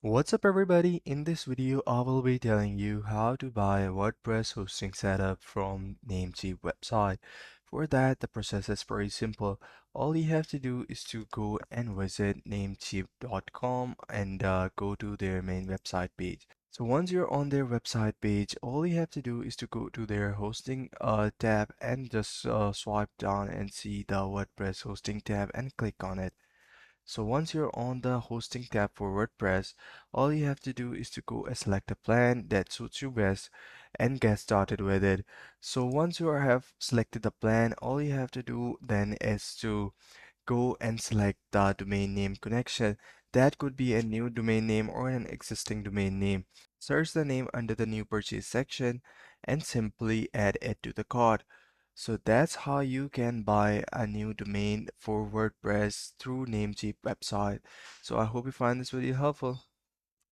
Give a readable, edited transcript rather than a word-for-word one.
What's up everybody? In this video, I will be telling you how to buy a WordPress hosting setup from Namecheap website. For that, the process is very simple. All you have to do is to go and visit namecheap.com and go to their main website page. So once you're on their website page, all you have to do is to go to their hosting tab and just swipe down and see the WordPress hosting tab and click on it. So once you're on the hosting tab for WordPress, all you have to do is to go and select a plan that suits you best and get started with it. So once you have selected the plan, all you have to do then is to go and select the domain name connection. That could be a new domain name or an existing domain name. Search the name under the new purchase section and simply add it to the cart. So that's how you can buy a new domain for WordPress through Namecheap website. So I hope you find this video helpful.